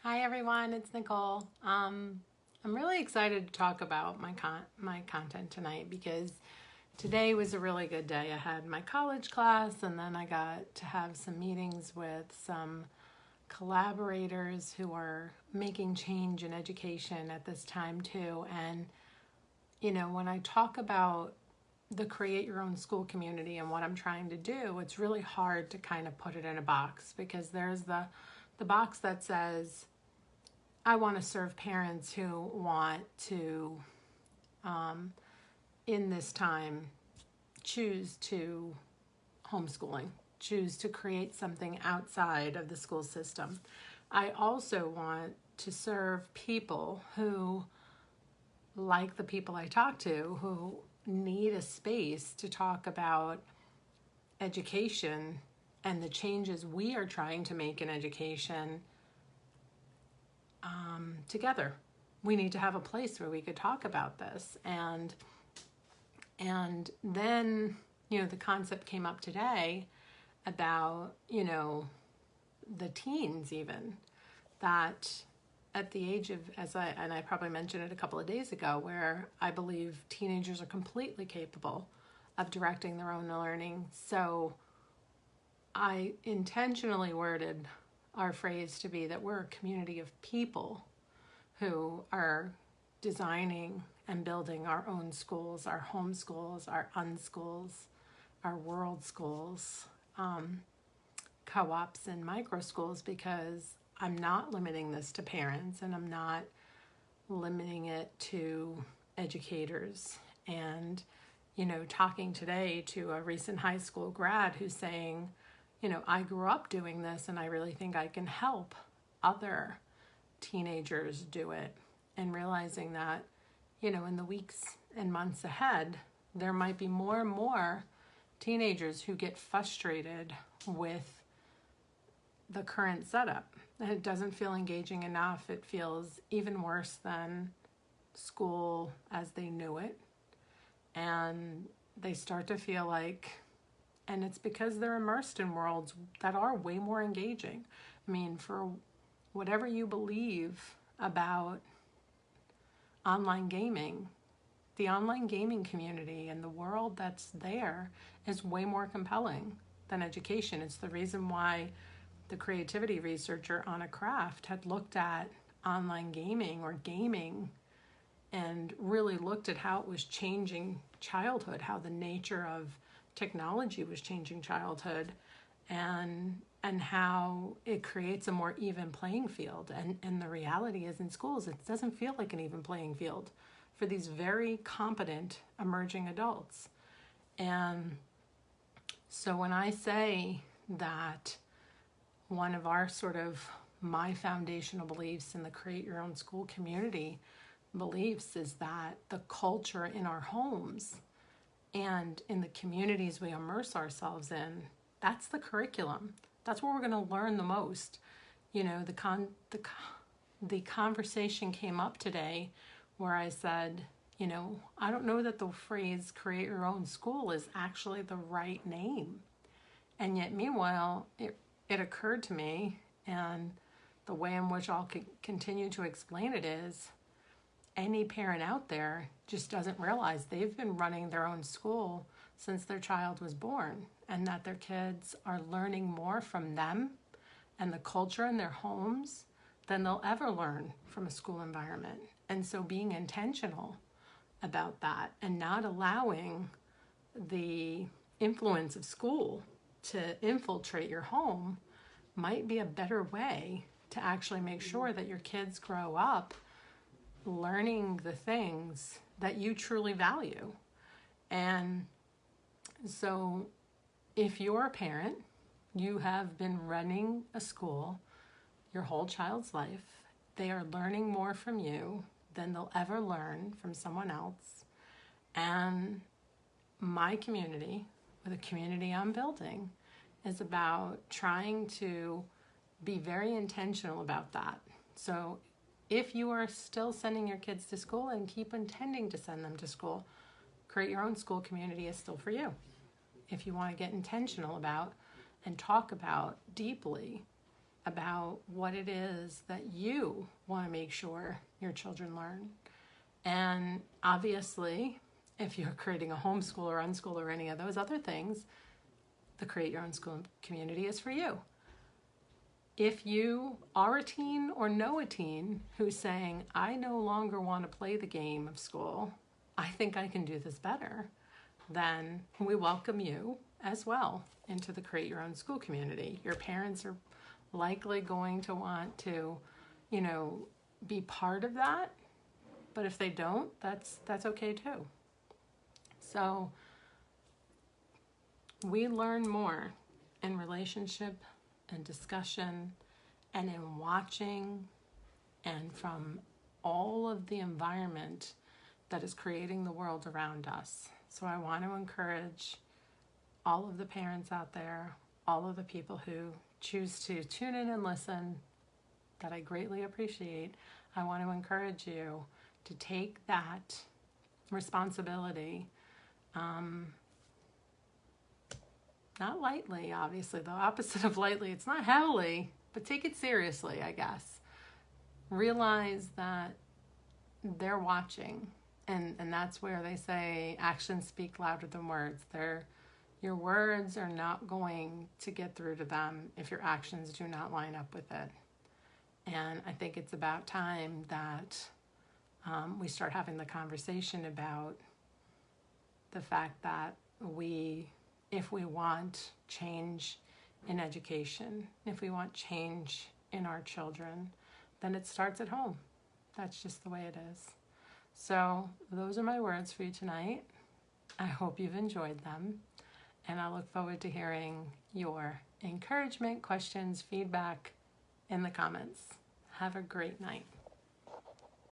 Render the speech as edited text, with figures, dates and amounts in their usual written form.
Hi everyone, it's Nicole. I'm really excited to talk about my content tonight because today was a really good day. I had my college class and then I got to have some meetings with some collaborators who are making change in education at this time too. And when I talk about the create your own school community and what I'm trying to do, it's really hard to kind of put it in a box because there's the box that says I want to serve parents who want to, in this time, choose to homeschooling, choose to create something outside of the school system. I also want to serve people who, like the people I talk to, who need a space to talk about education and the changes we are trying to make in education together. We need to have a place where we could talk about this. And then, the concept came up today about, the teens even, that at the age of, and I probably mentioned it a couple of days ago, where I believe teenagers are completely capable of directing their own learning. So I intentionally worded our phrase to be that we're a community of people who are designing and building our own schools, our home schools, our unschools, our world schools, co-ops and micro schools, because I'm not limiting this to parents and I'm not limiting it to educators. And, talking today to a recent high school grad who's saying, I grew up doing this and I really think I can help other teenagers do it, and realizing that, in the weeks and months ahead, there might be more and more teenagers who get frustrated with the current setup. It doesn't feel engaging enough. It feels even worse than school as they knew it. And they start to feel like, and it's because they're immersed in worlds that are way more engaging. I mean, for whatever you believe about online gaming, the online gaming community and the world that's there is way more compelling than education. It's the reason why the creativity researcher Anna Kraft had looked at online gaming or gaming and really looked at how it was changing childhood, how the nature of technology was changing childhood, and how it creates a more even playing field. And the reality is, in schools, it doesn't feel like an even playing field for these very competent emerging adults. And so when I say that one of our my foundational beliefs in the create your own school community beliefs is that the culture in our homes and in the communities we immerse ourselves in, that's the curriculum. That's where we're going to learn the most. The conversation came up today where I said, I don't know that the phrase create your own school is actually the right name. And yet, meanwhile, it occurred to me, and the way in which I'll continue to explain it is, any parent out there just doesn't realize they've been running their own school since their child was born, and that their kids are learning more from them and the culture in their homes than they'll ever learn from a school environment. And so being intentional about that and not allowing the influence of school to infiltrate your home might be a better way to actually make sure that your kids grow up learning the things that you truly value. And so if you're a parent, you have been running a school your whole child's life. They are learning more from you than they'll ever learn from someone else. And my community, or the community I'm building, is about trying to be very intentional about that. So if you are still sending your kids to school and keep intending to send them to school, create your own school community is still for you. If you want to get intentional about and talk about deeply about what it is that you want to make sure your children learn. And obviously, if you're creating a homeschool or unschool or any of those other things, the Create Your Own School community is for you. If you are a teen or know a teen who's saying, I no longer want to play the game of school, I think I can do this better, then we welcome you as well into the Create Your Own School community. Your parents are likely going to want to, be part of that, but if they don't, that's okay too. So we learn more in relationship and discussion and in watching and from all of the environment that is creating the world around us. So I want to encourage all of the parents out there, all of the people who choose to tune in and listen, that I greatly appreciate. I want to encourage you to take that responsibility, not lightly, obviously, the opposite of lightly. It's not heavily, but take it seriously, I guess. Realize that they're watching, and that's where they say actions speak louder than words. Your words are not going to get through to them if your actions do not line up with it. And I think it's about time that we start having the conversation about the fact that if we want change in education, if we want change in our children, then it starts at home. That's just the way it is. So those are my words for you tonight. I hope you've enjoyed them, and I look forward to hearing your encouragement, questions, feedback in the comments. Have a great night.